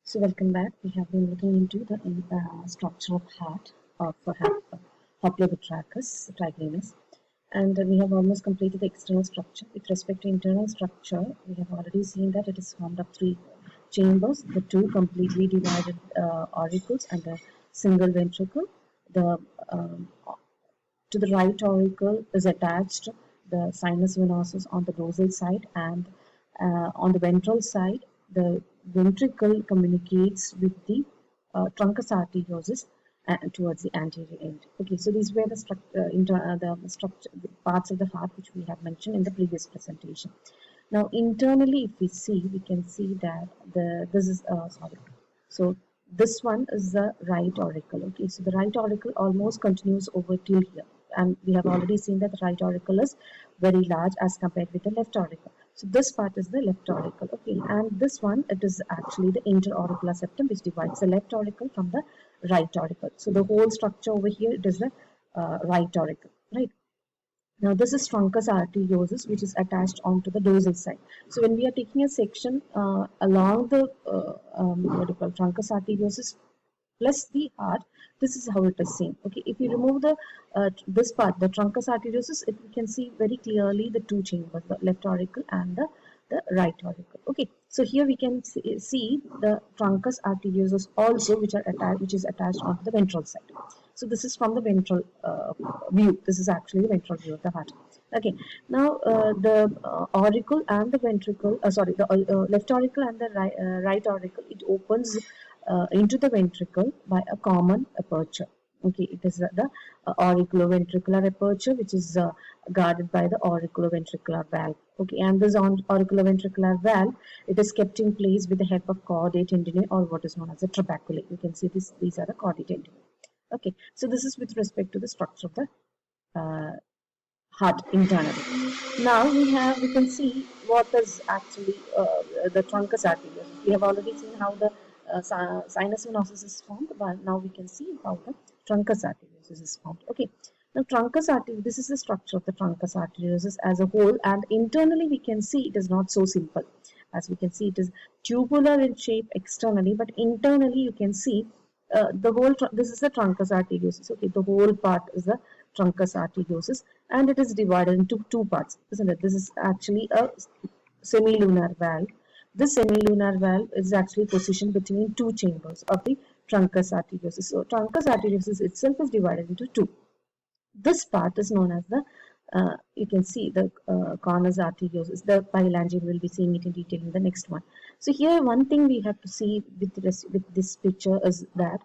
So welcome back. We have been looking into the structure of heart of Hoplobotrytis tigrinus, and we have almost completed the external structure. With respect to internal structure, we have already seen that it is formed of three chambers: the two completely divided auricles and the single ventricle. The To the right auricle is attached the sinus venosus on the dorsal side, and on the ventral side, the ventricle communicates with the truncus arteriosus towards the anterior end. Okay, so these were the the parts of the heart which we have mentioned in the previous presentation. Now, internally, if we see, we can see that this is sorry. So this one is the right auricle. Okay, so the right auricle almost continues over till here, and we have already seen that the right auricle is very large as compared with the left auricle. So this part is the left auricle. Okay, and this one, it is actually the interauricular septum which divides the left auricle from the right auricle. So the whole structure over here, it is the right auricle, right? Now this is truncus arteriosus, which is attached onto the dorsal side. So when we are taking a section along the what do you call truncus arteriosus plus the heart, this is how it is seen. Okay, if you remove the this part, the truncus arteriosus, we can see very clearly the two chambers, the left auricle and the right auricle. Okay, so here we can see the truncus arteriosus also, which is attached onto the ventral side. So this is from the ventral view. This is actually the ventral view of the heart. Okay, now the auricle and the ventricle, the left auricle and the right auricle, it opens into the ventricle by a common aperture. Okay, it is the auriculoventricular aperture, which is guarded by the auriculoventricular valve. Okay, and this auriculoventricular valve, it is kept in place with the help of chordate tendineae, or what is known as a trabeculae. You can see this; these are the chordate tendineae. Okay, so this is with respect to the structure of the heart internally. Now we can see what is actually the truncus arteriosus. We have already seen how the sinus venosus is formed, but now we can see how the truncus arteriosus is formed. Okay, now truncus arteriosus, this is the structure of the truncus arteriosus as a whole, and internally we can see it is not so simple. As we can see, it is tubular in shape externally, but internally you can see this is the truncus arteriosus. Okay, the whole part is the truncus arteriosus, and it is divided into two parts, isn't it? This is actually a semilunar valve. This semilunar valve is actually positioned between two chambers of the truncus arteriosus. So truncus arteriosus itself is divided into two. This part is known as the you can see the conus arteriosus. The phalangium, will be seeing it in detail in the next one. So here one thing we have to see with this picture is that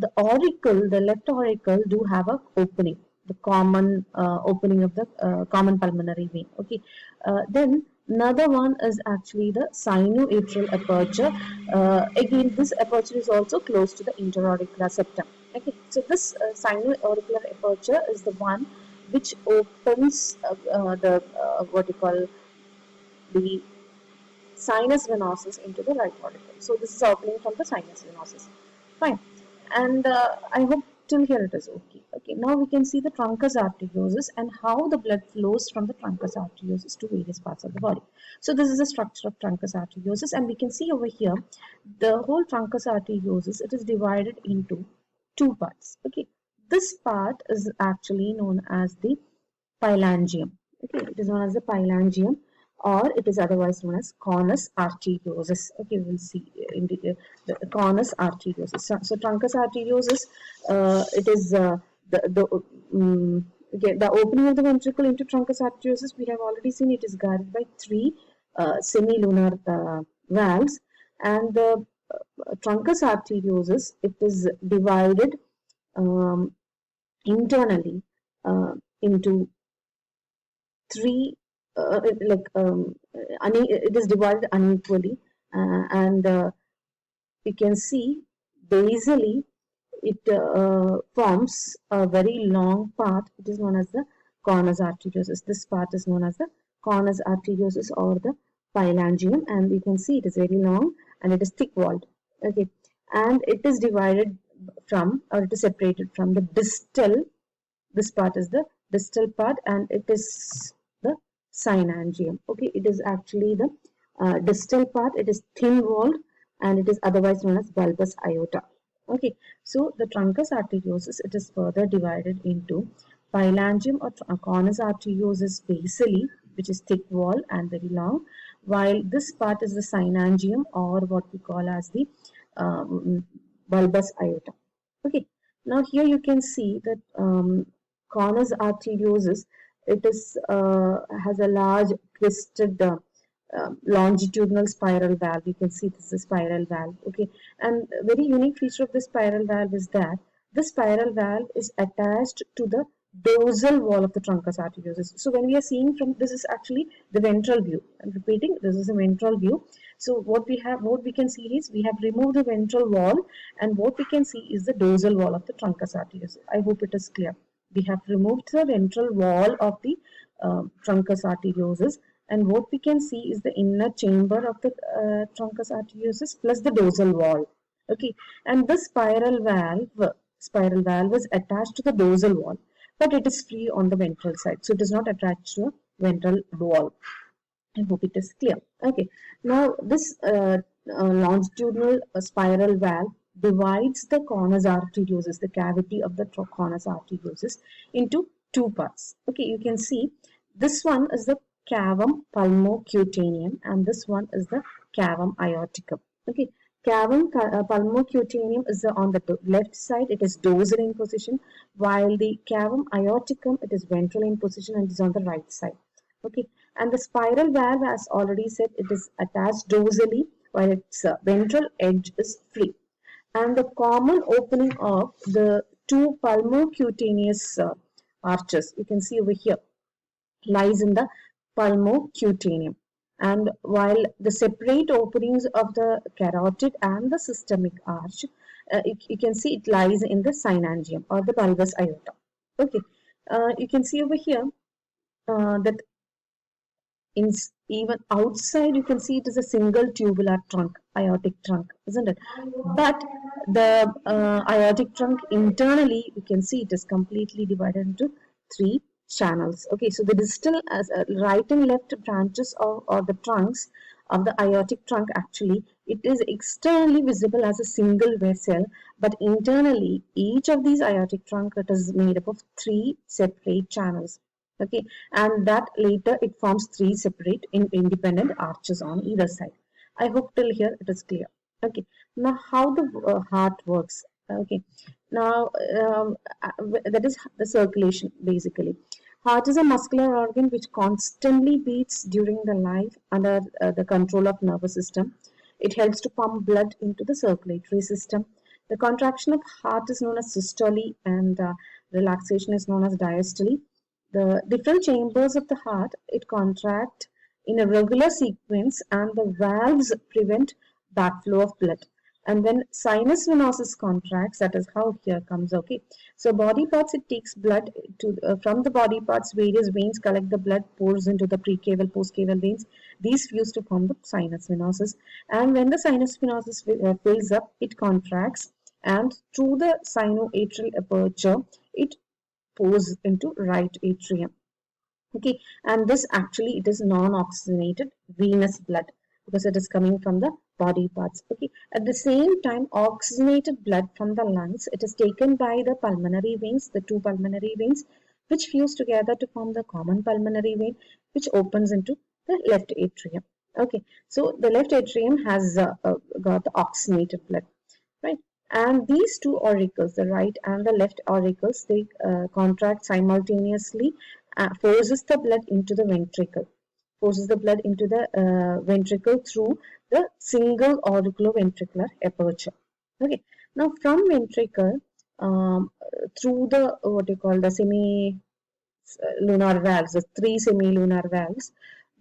the auricle, the left auricle, do have a opening, the common opening of the common pulmonary vein. Okay, then another one is actually the sinoatrial aperture. Again, this aperture is also close to the interauricular septum. Okay, so this sinoauricular aperture is the one which opens the what you call the sinus venosus into the right auricle. So this is opening from the sinus venosus. Fine, and I hope till here it is okay. Okay, now we can see the truncus arteriosus and how the blood flows from the truncus arteriosus to various parts of the body. So this is the structure of truncus arteriosus, and we can see over here the whole truncus arteriosus. It is divided into two parts. Okay, this part is actually known as the phalangium. Okay, it is known as the phalangium, or it is otherwise known as conus arteriosus. Okay, we will see in the conus arteriosus. So truncus arteriosus, it is the opening of the ventricle into truncus arteriosus. We have already seen it is guarded by three semilunar valves, and the truncus arteriosus, it is divided internally into three it is divided unequally, and you can see basally it forms a very long part. It is known as the conus arteriosus. This part is known as the conus arteriosus, or the phalangium, and you can see it is very long and it is thick walled. Okay, and it is divided from, or it is separated from the distal. This part is the distal part, and it is the synangium. Okay, it is actually the distal part. It is thin walled, and it is otherwise known as bulbous aorta. Okay, so the truncus arteriosus, it is further divided into phalangium or conus arteriosus basally, which is thick wall and very long, while this part is the synangium, or what we call as the bulbous aorta. Okay, now here you can see that conus arteriosus, it is has a large twisted longitudinal spiral valve. You can see this is a spiral valve. Okay, and a very unique feature of this spiral valve is that this spiral valve is attached to the dorsal wall of the truncus arteriosus. So when we are seeing from, this is actually the ventral view. I'm repeating, this is a ventral view. So what we can see is we have removed the ventral wall, and what we can see is the dorsal wall of the truncus arteriosus. I hope it is clear. We have removed the ventral wall of the truncus arteriosus, and what we can see is the inner chamber of the truncus arteriosus plus the dorsal wall. Okay, and the spiral valve is attached to the dorsal wall, but it is free on the ventral side, so it is not attached to a ventral wall. I hope it is clear. Okay, now this longitudinal spiral valve divides the conus arteriosus, the cavity of the conus arteriosus, into two parts. Okay, you can see this one is the cavum pulmocutaneum, and this one is the cavum aorticum. Okay, cavum pulmocutaneum is on the left side, it is dorsal in position, while the cavum aorticum, it is ventral in position and is on the right side. Okay, and the spiral valve, as already said, it is attached dorsally, while its ventral edge is free. And the common opening of the two pulmocutaneous arches, you can see over here, lies in the pulmocutaneum. And while the separate openings of the carotid and the systemic arch, you can see it lies in the synangium or the bulbous aorta. Okay, you can see over here that in even outside you can see it is a single tubular trunk, aortic trunk, isn't it? But the aortic trunk internally, you can see it is completely divided into three channels. Okay, so the distal as right and left branches or the trunks of the aortic trunk, actually it is externally visible as a single vessel, but internally each of these aortic trunk, it is made up of three separate channels. Okay, and that later it forms three separate independent arches on either side. I hope till here it is clear. Okay, now how the heart works. Okay, now that is the circulation basically. Heart is a muscular organ which constantly beats during the life under the control of nervous system. It helps to pump blood into the circulatory system. The contraction of heart is known as systole, and relaxation is known as diastole. The different chambers of the heart, it contract in a regular sequence, and the valves prevent backflow of blood. And when sinus venosus contracts, that is how here comes. Okay, so body parts, it takes blood to from the body parts, various veins collect the blood, pours into the precaval, postcaval veins. These fuse to form the sinus venosus, and when the sinus venosus fills up, it contracts, and through the sinoatrial aperture, it pours into right atrium. Okay, and this actually, it is non-oxygenated venous blood because it is coming from the body parts. Okay, at the same time, oxygenated blood from the lungs, it is taken by the pulmonary veins, the two pulmonary veins, which fuse together to form the common pulmonary vein, which opens into the left atrium. Okay, so the left atrium has got the oxygenated blood, right? And these two auricles, the right and the left auricles, they contract simultaneously, forces the blood into the ventricle, forces the blood into the ventricle through the single auriculoventricular aperture. Okay, now from ventricle, through the what you call the semi-lunar valves, the three semi-lunar valves,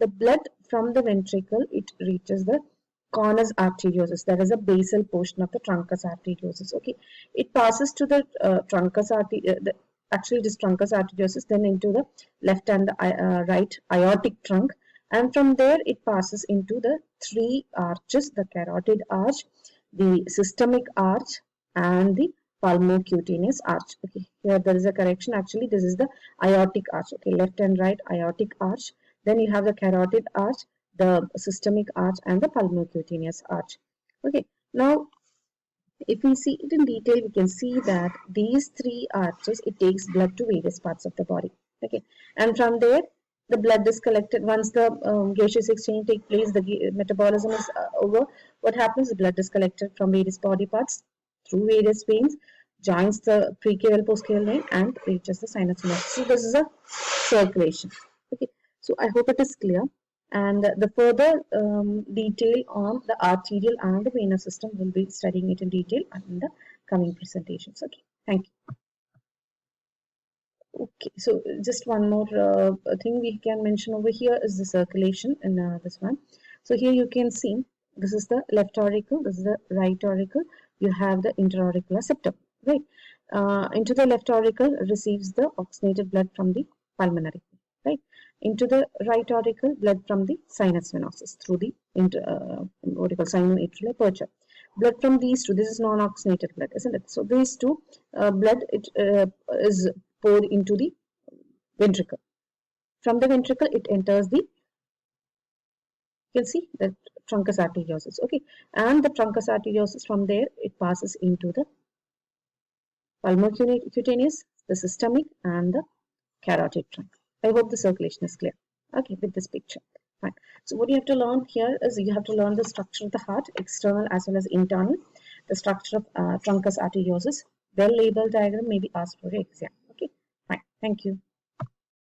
the blood from the ventricle, it reaches the conus arteriosus, that is a basal portion of the truncus arteriosus. Okay, it passes to the truncus arteriosus, actually it is truncus arteriosus, then into the left and the right aortic trunk, and from there it passes into the three arches, the carotid arch, the systemic arch, and the pulmocutaneous arch. Okay, here there is a correction, actually this is the aortic arch. Okay, left and right aortic arch, then you have the carotid arch, the systemic arch, and the pulmocutaneous arch. Okay, now if we see it in detail, we can see that these three arteries, it takes blood to various parts of the body. Okay, and from there, the blood is collected. Once the gaseous exchange take place, the metabolism is over. What happens? The blood is collected from various body parts through various veins, joins the precaval postcaval vein, and reaches the sinus venosus. So this is a circulation. Okay, so I hope it is clear. And the further detail on the arterial and the venous system will be studying it in detail in the coming presentations. Okay, thank you. Okay, so just one more thing we can mention over here is the circulation in this one. So here you can see this is the left auricle, this is the right auricle. You have the interauricular septum, right? Into the left auricle receives the oxygenated blood from the pulmonary, right? Into the right auricle, blood from the sinus venosus through the what you call sinoatrial aperture. Blood from these two, this is non-oxygenated blood, isn't it? So these two blood it is poured into the ventricle. From the ventricle, it enters the, you can see the truncus arteriosus, okay, and the truncus arteriosus from there it passes into the pulmocutaneous, the systemic, and the carotid trunk. I hope the circulation is clear. Okay, with this picture. Fine. So what you have to learn here is you have to learn the structure of the heart, external as well as internal, the structure of truncus arteriosus. Well labeled diagram may be asked for your exam. Okay, fine. Thank you.